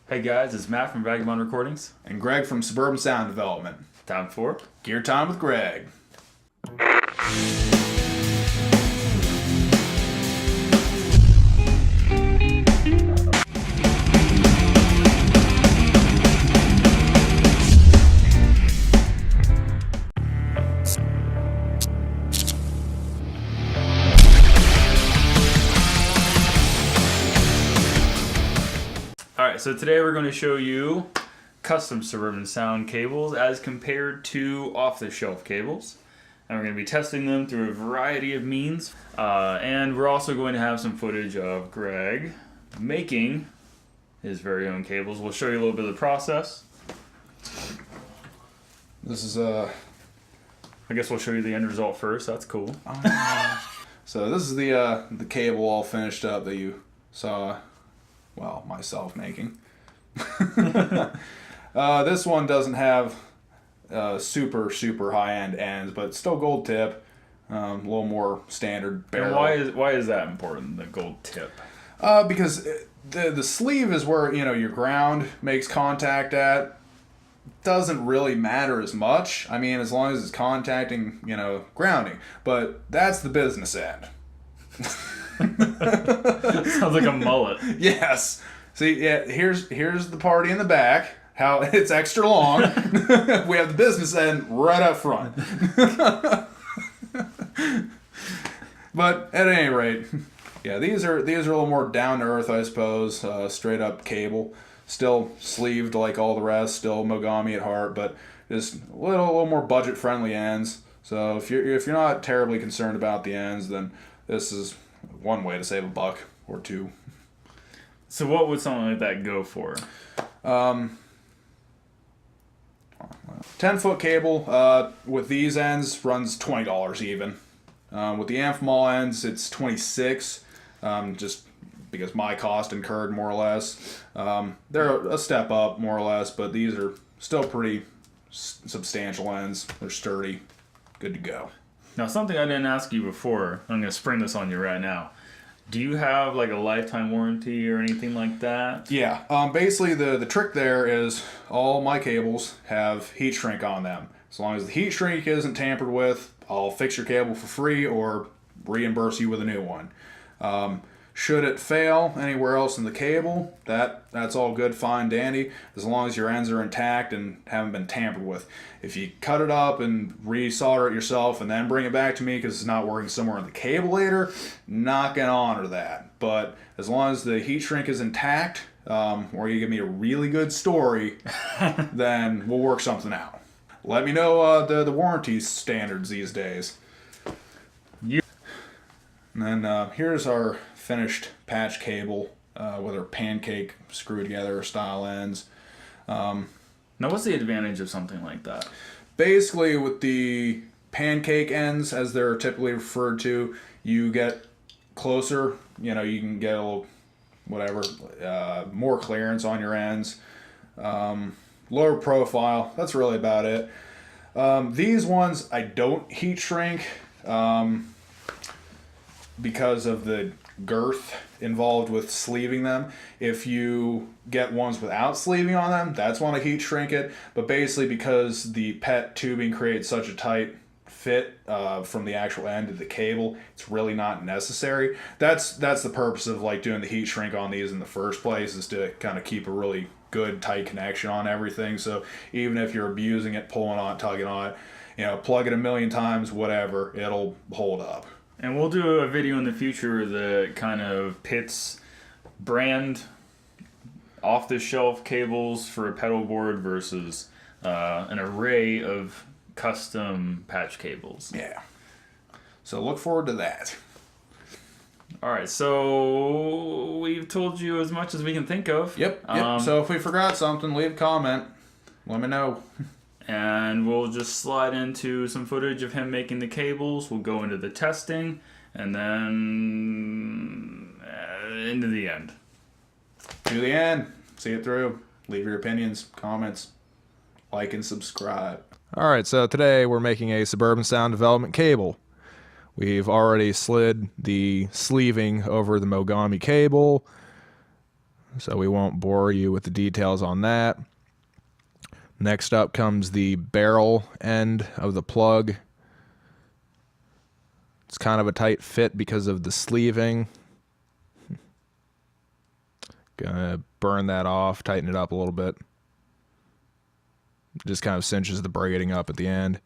Hey guys, it's Matt from Vagabond Recordings. And Greg from Suburban Sound Development. Time for Gear Time with Greg. Alright, so today we're going to show you custom Suburban Sound cables as compared to off-the-shelf cables. And we're going to be testing them through a variety of means. And we're also going to have some footage of Greg making his very own cables. We'll show you a little bit of the process. This is I guess we'll show you the end result first. That's cool. So this is the cable all finished up that you saw, well, myself making. This one doesn't have super high-end ends, but still gold tip. A little more standard barrel. And why is that important, the gold tip? Because the sleeve is where your ground makes contact at. Doesn't really matter as much. I mean, as long as it's contacting, grounding. But that's the business end. Sounds like a mullet. Yes. See, yeah. Here's the party in the back. How it's extra long. We have the business end right up front. But at any rate, yeah, these are a little more down to earth, I suppose. Straight up cable, still sleeved like all the rest, still Mogami at heart, but just a little more budget friendly ends. So if you're not terribly concerned about the ends, then this is one way to save a buck or two. So what would something like that go for? 10-foot cable with these ends runs $20 even. With the Amphamall ends, it's $26, just because my cost incurred more or less. They're a step up more or less, but these are still pretty substantial ends. They're sturdy, good to go. Now, something I didn't ask you before, I'm going to spring this on you right now. Do you have like a lifetime warranty or anything like that? Yeah, basically the trick there is all my cables have heat shrink on them. As long as the heat shrink isn't tampered with, I'll fix your cable for free or reimburse you with a new one. Should it fail anywhere else in the cable, that's all good, fine, dandy, as long as your ends are intact and haven't been tampered with. If you cut it up and re-solder it yourself and then bring it back to me because it's not working somewhere in the cable later, not going to honor that. But as long as the heat shrink is intact, or you give me a really good story, then we'll work something out. Let me know the warranty standards these days. Yeah. And then here's our finished patch cable with our pancake screw together style ends. Now, what's the advantage of something like that? Basically, with the pancake ends, as they're typically referred to, you get closer. You can get a little, whatever, more clearance on your ends. Lower profile. That's really about it. These ones I don't heat shrink because of the girth involved with sleeving them. If you get ones without sleeving on them, that's when I heat shrink it. But basically, because the PET tubing creates such a tight fit from the actual end of the cable, it's really not necessary. That's the purpose of like doing the heat shrink on these in the first place, is to kind of keep a really good tight connection on everything. So even if you're abusing it, pulling on it, tugging on it, plug it a million times, whatever, it'll hold up. And we'll do a video in the future that kind of pits brand off-the-shelf cables for a pedal board versus an array of custom patch cables. Yeah. So look forward to that. All right, so we've told you as much as we can think of. Yep. So if we forgot something, leave a comment. Let me know. And we'll just slide into some footage of him making the cables. We'll go into the testing, and then into the end. To the end. See it through. Leave your opinions, comments, like and subscribe. All right, so today we're making a Suburban Sound Development Cable. We've already slid the sleeving over the Mogami cable. so we won't bore you with the details on that. Next up comes the barrel end of the plug. It's kind of a tight fit because of the sleeving. Gonna burn that off, tighten it up a little bit. Just kind of cinches the braiding up at the end.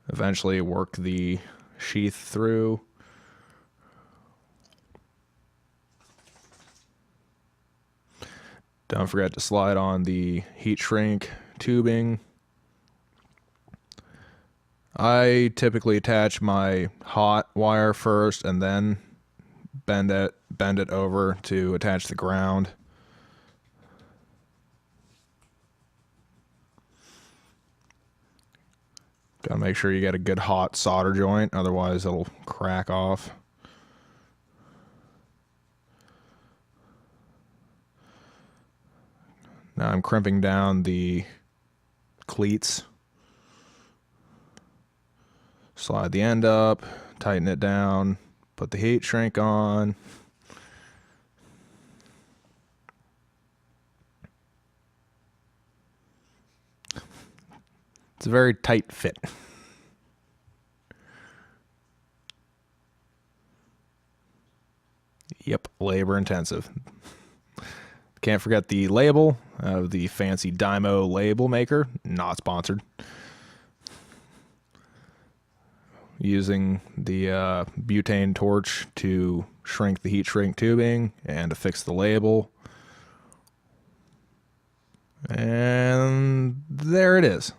Eventually work the sheath through. Don't forget to slide on the heat shrink tubing. I typically attach my hot wire first and then bend it over to attach the ground. Gotta make sure you get a good hot solder joint, otherwise it'll crack off. Now I'm crimping down the cleats. Slide the end up, tighten it down, put the heat shrink on. It's a very tight fit. Yep, labor intensive. Can't forget the label of the fancy Dymo label maker, not sponsored. Using the butane torch to shrink the heat shrink tubing and to fix the label. And there it is.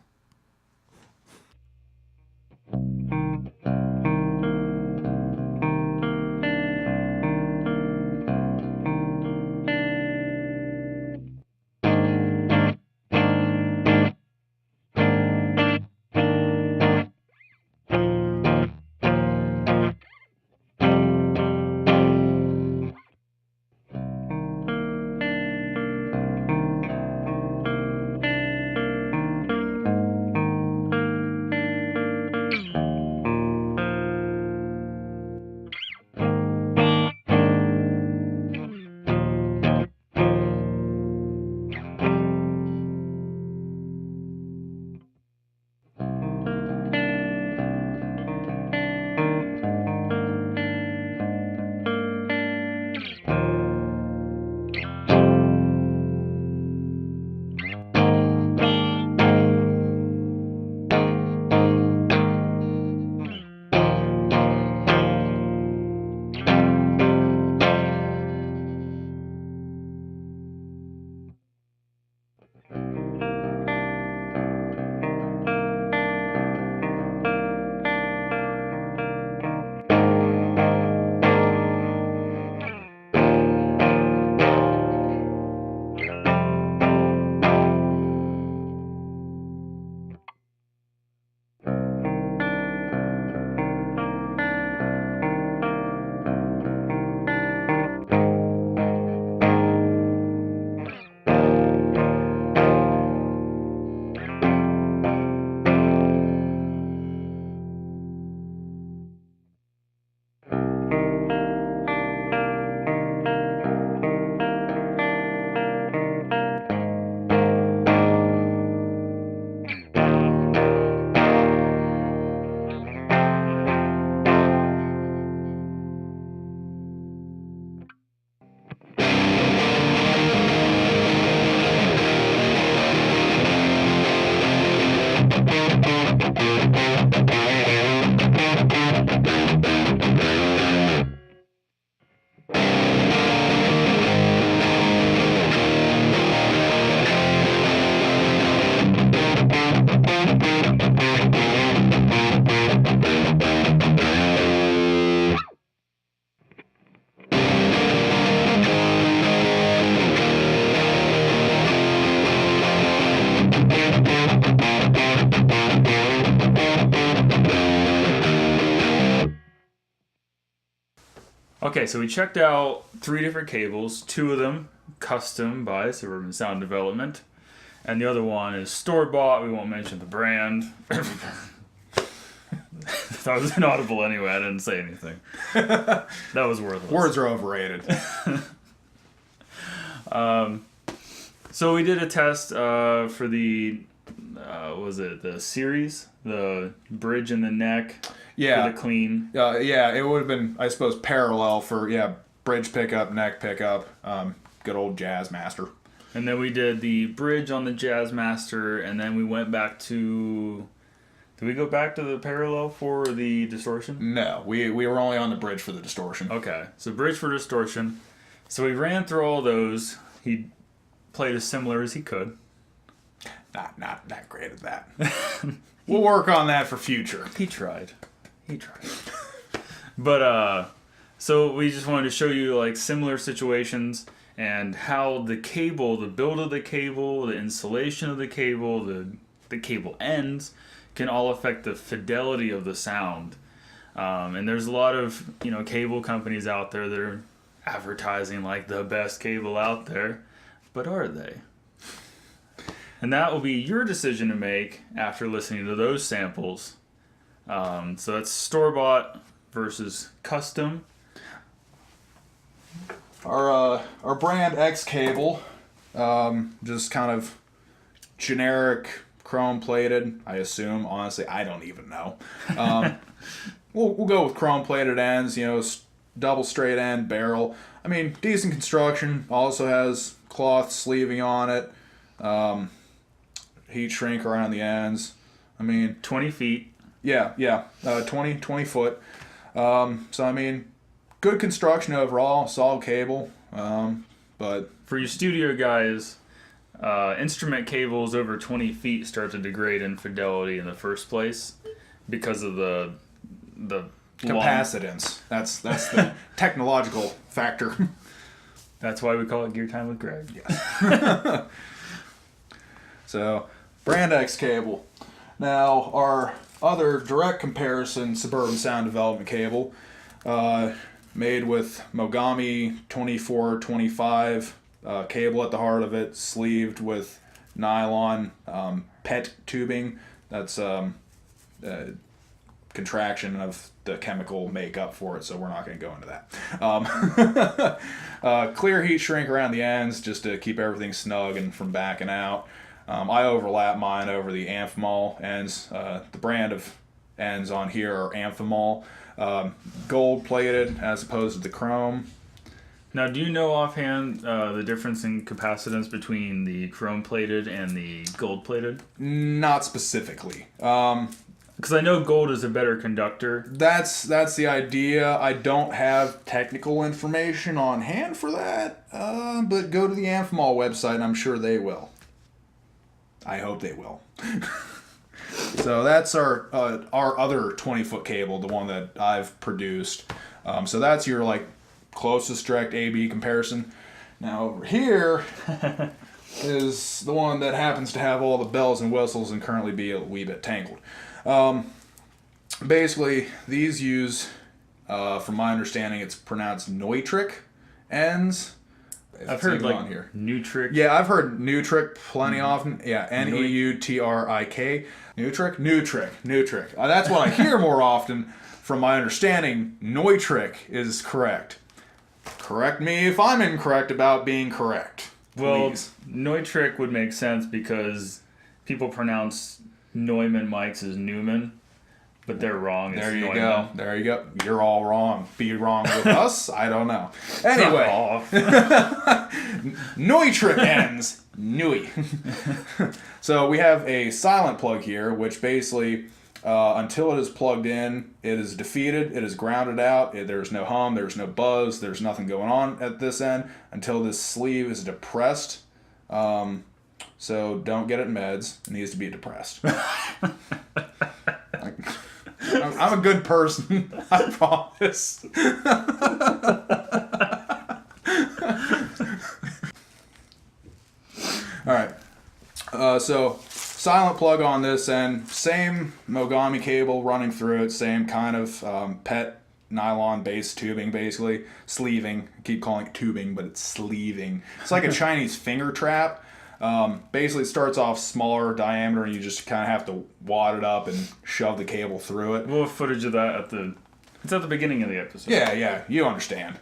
Okay, so we checked out 3 different cables. 2 of them custom by Suburban Sound Development, and the other one is store-bought. We won't mention the brand. That was inaudible anyway. I didn't say anything. That was worthless. Words are overrated. So we did a test for the was it the series, the bridge and the neck Yeah. for the clean. Yeah, it would have been, I suppose, parallel for, bridge pickup, neck pickup, good old Jazz Master. And then we did the bridge on the Jazz Master, and then we went back to... Did we go back to the parallel for the distortion? No, we were only on the bridge for the distortion. Okay, so bridge for distortion. So we ran through all those. He played as similar as he could. Not that great at that. We'll work on that for future. He tried. But, so we just wanted to show you, like, similar situations and how the cable, the build of the cable, the installation of the cable, the cable ends can all affect the fidelity of the sound. And there's a lot of, cable companies out there that are advertising like the best cable out there, but are they? And that will be your decision to make after listening to those samples. So that's store-bought versus custom. Our brand X cable, just kind of generic chrome plated, I assume. Honestly, I don't even know. We'll go with chrome plated ends, double straight end barrel. I mean, decent construction. Also has cloth sleeving on it. Heat shrink around the ends. I mean, 20 feet. Yeah. 20 foot. So I mean, good construction overall, solid cable. But For your studio guys, instrument cables over 20 feet start to degrade in fidelity in the first place because of the capacitance. That's the technological factor. That's why we call it Gear Time with Greg. Yes. So, brand X cable. Now, our other direct comparison Suburban Sound Development Cable, made with Mogami 2425 cable at the heart of it, sleeved with nylon PET tubing. That's contraction of the chemical makeup for it, so we're not going to go into that. Clear heat shrink around the ends just to keep everything snug and from backing out. I overlap mine over the Amphimol ends. The brand of ends on here are Amphimol, gold plated as opposed to the chrome. Now, do you know offhand the difference in capacitance between the chrome plated and the gold plated? Not specifically. Because I know gold is a better conductor. That's the idea. I don't have technical information on hand for that, but go to the Amphimol website and I'm sure they will. I hope they will. So that's our other 20-foot cable, the one that I've produced. So that's your closest direct A/B comparison. Now over here is the one that happens to have all the bells and whistles and currently be a wee bit tangled. Basically, these use, from my understanding, it's pronounced Neutric ends. I've heard Neutric. Yeah, I've heard Neutric plenty often. Yeah, Neutrik. Neutric. That's what I hear more often. From my understanding, Neutric is correct. Correct me if I'm incorrect about being correct. Please. Well, Neutric would make sense because people pronounce Neumann mics as Newman, but they're wrong. There you go. There you go. You're all wrong. Be wrong with us? I don't know. Anyway. Neutric ends. Nui. So we have a silent plug here, which basically, until it is plugged in, it is defeated, it is grounded out, there's no hum, there's no buzz, there's nothing going on at this end until this sleeve is depressed. So don't get it in meds. It needs to be depressed. I'm a good person. I promise. All right. So silent plug on this end. Same Mogami cable running through it. Same kind of PET nylon base tubing, basically. Sleeving. I keep calling it tubing, but it's sleeving. It's like a Chinese finger trap. Basically, it starts off smaller diameter, and you just kind of have to wad it up and shove the cable through it. We'll have footage of that it's at the beginning of the episode. Yeah, you understand.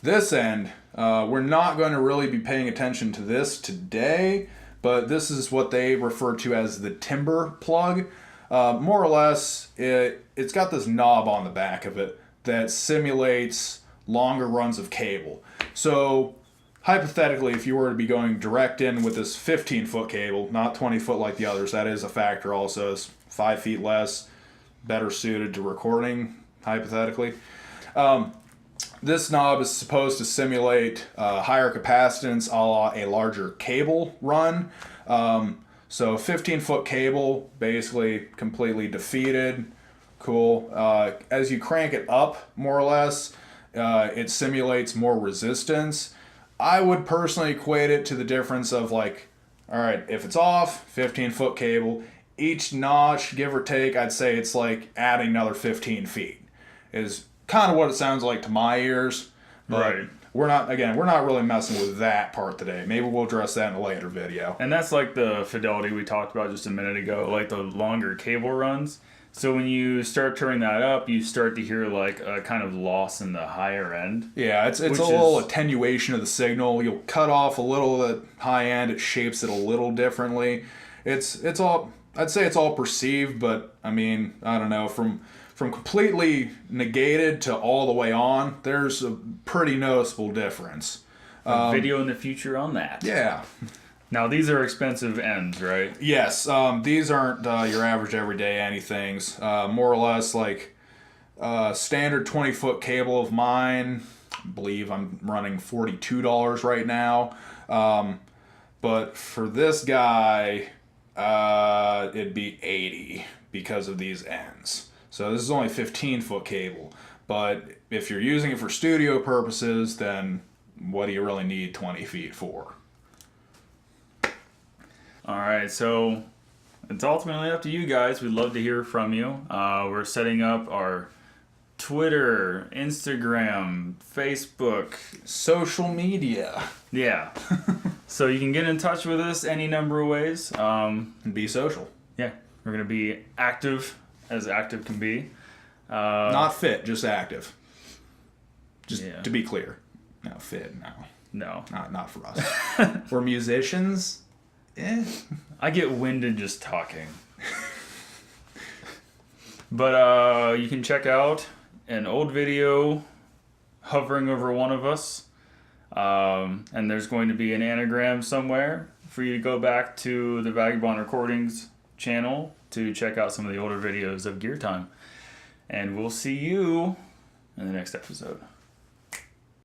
This end, we're not going to really be paying attention to this today, but this is what they refer to as the timber plug. More or less, it's got this knob on the back of it that simulates longer runs of cable. So, hypothetically, if you were to be going direct in with this 15-foot cable, not 20-foot like the others, that is a factor also. It's 5 feet less, better suited to recording, hypothetically. This knob is supposed to simulate higher capacitance a la a larger cable run. So 15-foot cable, basically completely defeated. Cool. As you crank it up, more or less, it simulates more resistance. I would personally equate it to the difference of like, all right, if it's off, 15-foot cable, each notch, give or take, I'd say it's like adding another 15 feet. Is kind of what it sounds like to my ears. But Right. we're not really messing with that part today. Maybe we'll address that in a later video. And that's like the fidelity we talked about just a minute ago, like the longer cable runs. So when you start turning that up, you start to hear like a kind of loss in the higher end. Yeah, it's a little attenuation of the signal. You'll cut off a little at high end. It shapes it a little differently. It's all, I'd say it's all perceived, but I mean, I don't know, from completely negated to all the way on, there's a pretty noticeable difference. Video in the future on that. Yeah. Now these are expensive ends, right? Yes, these aren't your average everyday anythings. More or less like standard 20-foot cable of mine, I believe I'm running $42 right now. But for this guy, it'd be $80 because of these ends. So this is only 15-foot cable. But if you're using it for studio purposes, then what do you really need 20 feet for? All right, so it's ultimately up to you guys. We'd love to hear from you. We're setting up our Twitter, Instagram, Facebook, Social media. yeah. So you can get in touch with us any number of ways. And be social. Yeah, we're gonna be active as active can be. Not fit, just active. Just Yeah. to be clear. No, fit, no. No, Not for us. We're musicians. I get winded just talking. But you can check out an old video hovering over one of us. And there's going to be an anagram somewhere for you to go back to the Vagabond Recordings channel to check out some of the older videos of Gear Time. And we'll see you in the next episode.